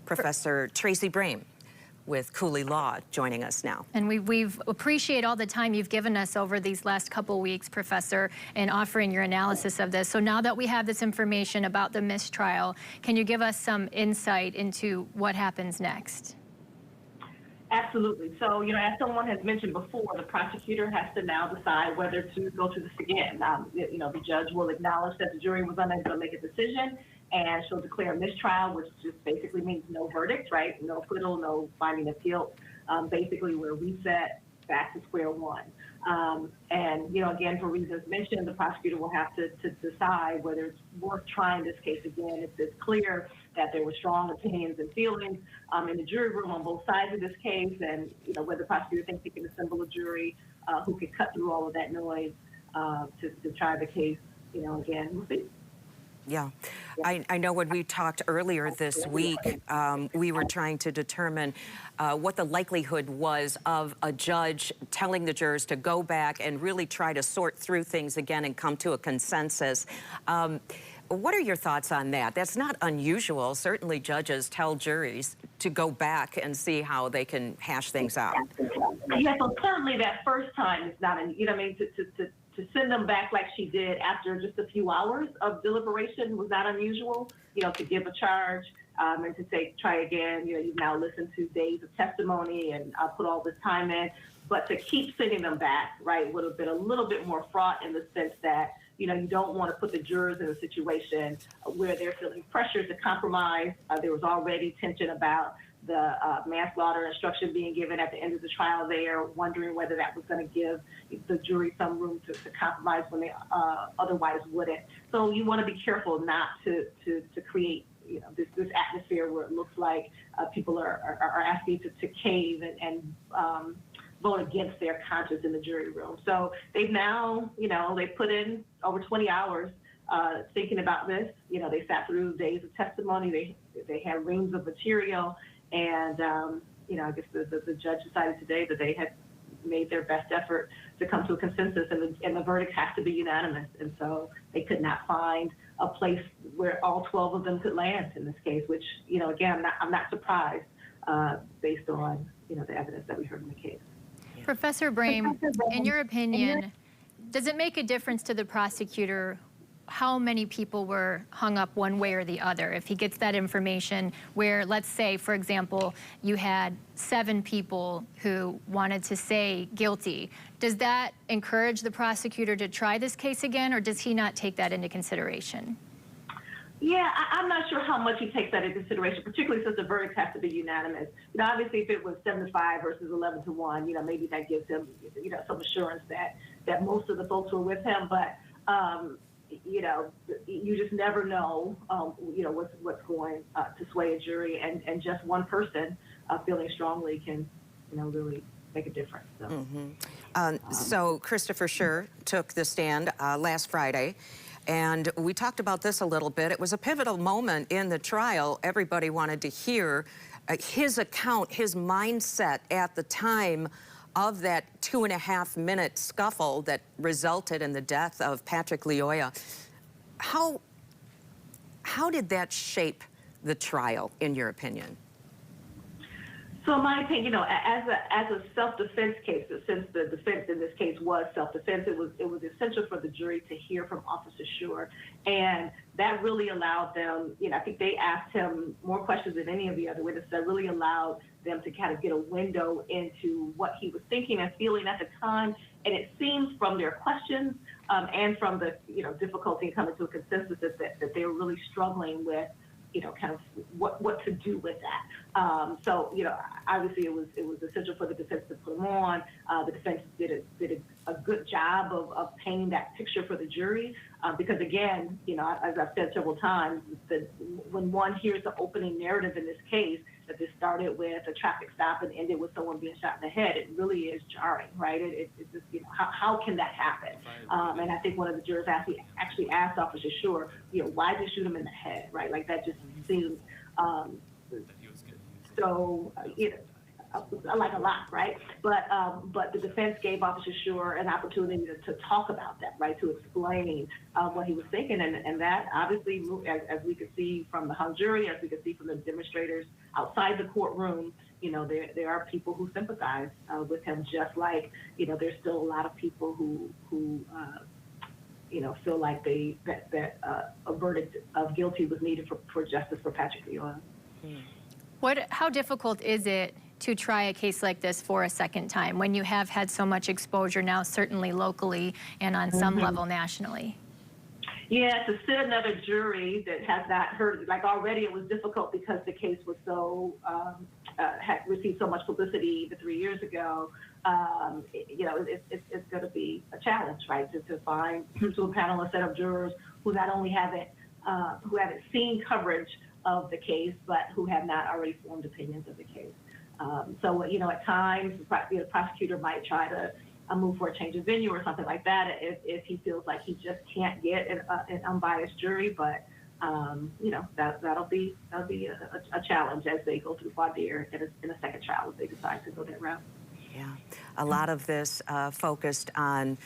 Professor Tracey Brame with Cooley Law joining us now. And we've appreciate all the time you've given us over these last couple weeks, Professor, in offering your analysis of this. So now that we have this information about the mistrial, can you give us some insight into what happens next? Absolutely. So, as someone has mentioned before, the prosecutor has to now decide whether to go through this again. The judge will acknowledge that the jury was unable to make a decision, and she'll declare a mistrial, which just basically means no verdict, right? No acquittal, no finding of guilt. Basically, we're reset back to square one. Again, for reasons mentioned, the prosecutor will have to decide whether it's worth trying this case again. If it's clear that there were strong opinions and feelings in the jury room on both sides of this case, and whether the prosecutor thinks he can assemble a jury who could cut through all of that noise to try the case, again, we'll see. Yeah. I know when we talked earlier this week, we were trying to determine what the likelihood was of a judge telling the jurors to go back and really try to sort through things again and come to a consensus. What are your thoughts on that? That's not unusual. Certainly judges tell juries to go back and see how they can hash things out. Yeah, so certainly that first time is not, to send them back like she did after just a few hours of deliberation was not unusual, to give a charge and to say, try again, you've now listened to days of testimony and I'll put all this time in. But to keep sending them back, right, would have been a little bit more fraught in the sense that, you don't want to put the jurors in a situation where they're feeling pressure to compromise. There was already tension about the manslaughter instruction being given at the end of the trial there, wondering whether that was going to give the jury some room to compromise when they otherwise wouldn't. So you want to be careful not to create this atmosphere where it looks like people are asking to cave and vote against their conscience in the jury room. So they've now, they put in over 20 hours thinking about this. They sat through days of testimony. They had reams of material. And, I guess the judge decided today that they had made their best effort to come to a consensus, and the verdict has to be unanimous. And so they could not find a place where all 12 of them could land in this case, which, again, I'm not surprised based on, the evidence that we heard in the case. Professor Brame, in your opinion, does it make a difference to the prosecutor how many people were hung up one way or the other? If he gets that information where, let's say, for example, you had 7 people who wanted to say guilty, does that encourage the prosecutor to try this case again, or does he not take that into consideration? Yeah, I'm not sure how much he takes that into consideration, particularly since the verdict has to be unanimous. Obviously, if it was 7-5 versus 11-1, maybe that gives him, some assurance that most of the folks were with him. But you just never know, what's going to sway a jury, and just one person feeling strongly can, really make a difference. So, so Christopher Schurr took the stand last Friday. And we talked about this a little bit. It was a pivotal moment in the trial. Everybody wanted to hear his account, his mindset at the time of that 2.5-minute scuffle that resulted in the death of Patrick Lyoya. How did that shape the trial, in your opinion? So in my opinion, as a self-defense case, since the defense in this case was self-defense, it was essential for the jury to hear from Officer Schurr, and that really allowed them, I think they asked him more questions than any of the other witnesses. That really allowed them to kind of get a window into what he was thinking and feeling at the time. And it seems from their questions and from the difficulty in coming to a consensus that they were really struggling with kind of what to do with that. So, obviously it was essential for the defense to put him on. The defense did a good job of painting that picture for the jury. Because again, as I've said several times, when one hears the opening narrative in this case, that this started with a traffic stop and ended with someone being shot in the head, it really is jarring, right? It's just, how can that happen? And I think one of the jurors actually asked Officer Schurr, why did you shoot him in the head, right? Like that just seemed so, like a lot, right? But the defense gave Officer Schurr an opportunity to talk about that, right? To explain what he was thinking, and that obviously, as we could see from the hung jury, as we could see from the demonstrators outside the courtroom, there are people who sympathize with him, just like there's still a lot of people who feel like a verdict of guilty was needed for justice for Patrick Leon. How difficult is it to try a case like this for a second time when you have had so much exposure now, certainly locally and on some level nationally? Yeah, to sit another jury that has not heard, like already it was difficult because the case was so, had received so much publicity the 3 years ago. It's going to be a challenge, right? To find to a panel, a set of jurors who not only haven't seen coverage of the case, but who have not already formed opinions of the case. So at times the prosecutor might try to move for a change of venue or something like that if he feels like he just can't get an unbiased jury. But that'll be a challenge as they go through voir dire in a second trial if they decide to go that route. Yeah, a lot of this focused on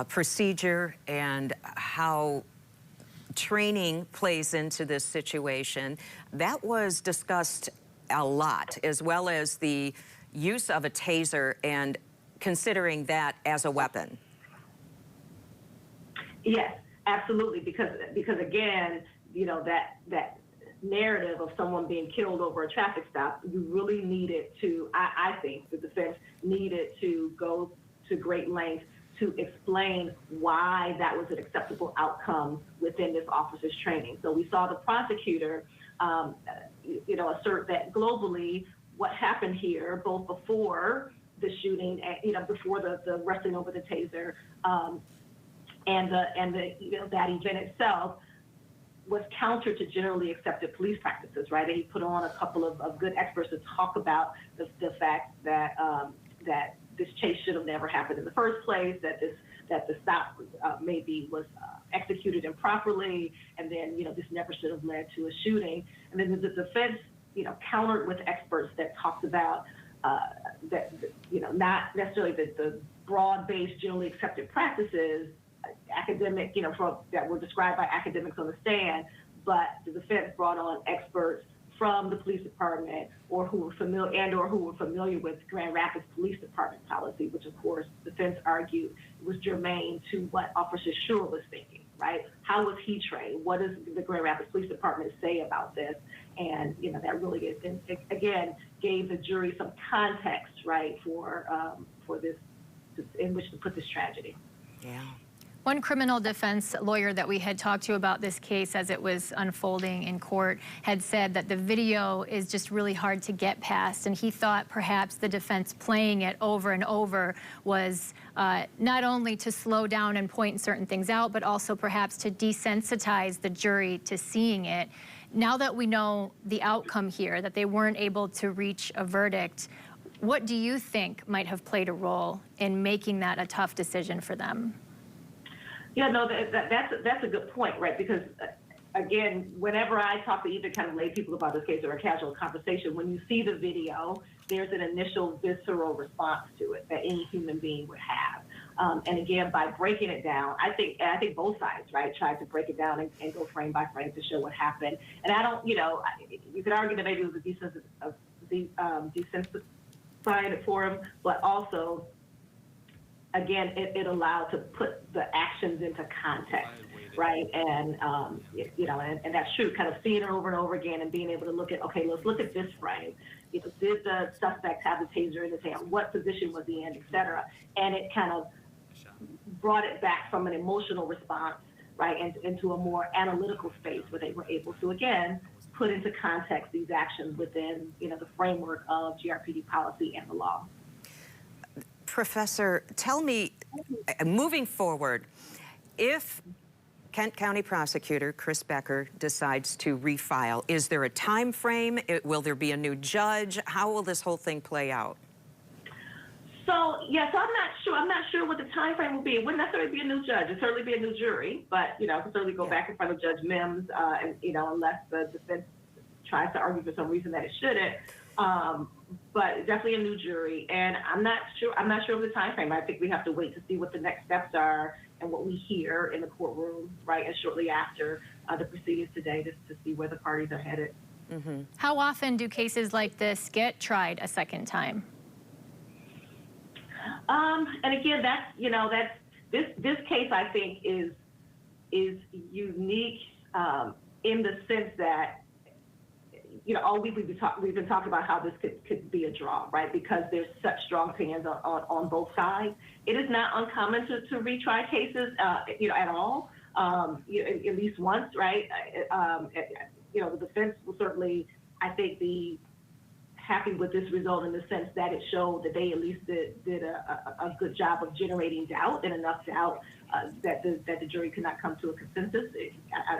procedure and how training plays into this situation. That was discussed a lot, as well as the use of a taser and considering that as a weapon. Yes, absolutely, because again, that narrative of someone being killed over a traffic stop, you really needed to, I think the defense needed to go to great lengths to explain why that was an acceptable outcome within this officer's training. So we saw the prosecutor, assert that globally what happened here, both before the shooting, before the wrestling over the taser, and that event itself, was counter to generally accepted police practices, right? And he put on a couple of good experts to talk about the fact that that this chase should have never happened in the first place, that the stop maybe was executed improperly, and then this never should have led to a shooting. And then the defense countered with experts that talked about that not necessarily the broad-based generally accepted practices academic that were described by academics on the stand, but the defense brought on experts from the police department or who were familiar with Grand Rapids Police Department policy, which of course the defense argued was germane to what Officer Schurr was thinking, right? How was he trained? What does the Grand Rapids Police Department say about this? And that really again gave the jury some context, right, for this, in which to put this tragedy. Yeah. One criminal defense lawyer that we had talked to about this case as it was unfolding in court had said that the video is just really hard to get past, and he thought perhaps the defense playing it over and over was not only to slow down and point certain things out, but also perhaps to desensitize the jury to seeing it. Now that we know the outcome here, that they weren't able to reach a verdict, what do you think might have played a role in making that a tough decision for them? Yeah, no, that's a good point, right? Because again, whenever I talk to either kind of lay people about this case or a casual conversation, when you see the video, there's an initial visceral response to it that any human being would have. And again, by breaking it down, I think both sides, right, tried to break it down and go frame by frame to show what happened. And I don't, you could argue that maybe it was a desensitized for him, but also, again, it allowed to put the actions into context, right? And, and that's true, kind of seeing it over and over again and being able to look at, okay, let's look at this frame. Did the suspect have the taser in his hand? What position was he in, et cetera? And it kind of brought it back from an emotional response, right, and into a more analytical space where they were able to, again, put into context these actions within, the framework of GRPD policy and the law. Professor, tell me, moving forward, if Kent County Prosecutor Chris Becker decides to refile, is there a time frame? Will there be a new judge? How will this whole thing play out? So, yeah, so I'm not sure what the time frame will be. It wouldn't necessarily be a new judge. It'd certainly be a new jury, but, it could certainly go back in front of Judge Mims, and, unless the defense tries to argue for some reason that it shouldn't. But definitely a new jury, and I'm not sure of the time frame. I think we have to wait to see what the next steps are and what we hear in the courtroom, right, and shortly after the proceedings today to see where the parties are headed. Mm-hmm. How often do cases like this get tried a second time? And again, this case I think is unique in the sense that, all week we've been talking about how this could be a draw, right? Because there's such strong opinions on both sides. It is not uncommon to retry cases, at all, at least once, right? The defense will certainly, I think, be happy with this result in the sense that it showed that they at least did a good job of generating doubt, and enough doubt that the jury could not come to a consensus.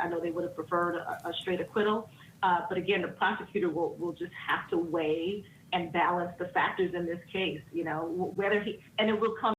I know they would have preferred a straight acquittal. But again, the prosecutor will just have to weigh and balance the factors in this case, whether and it will come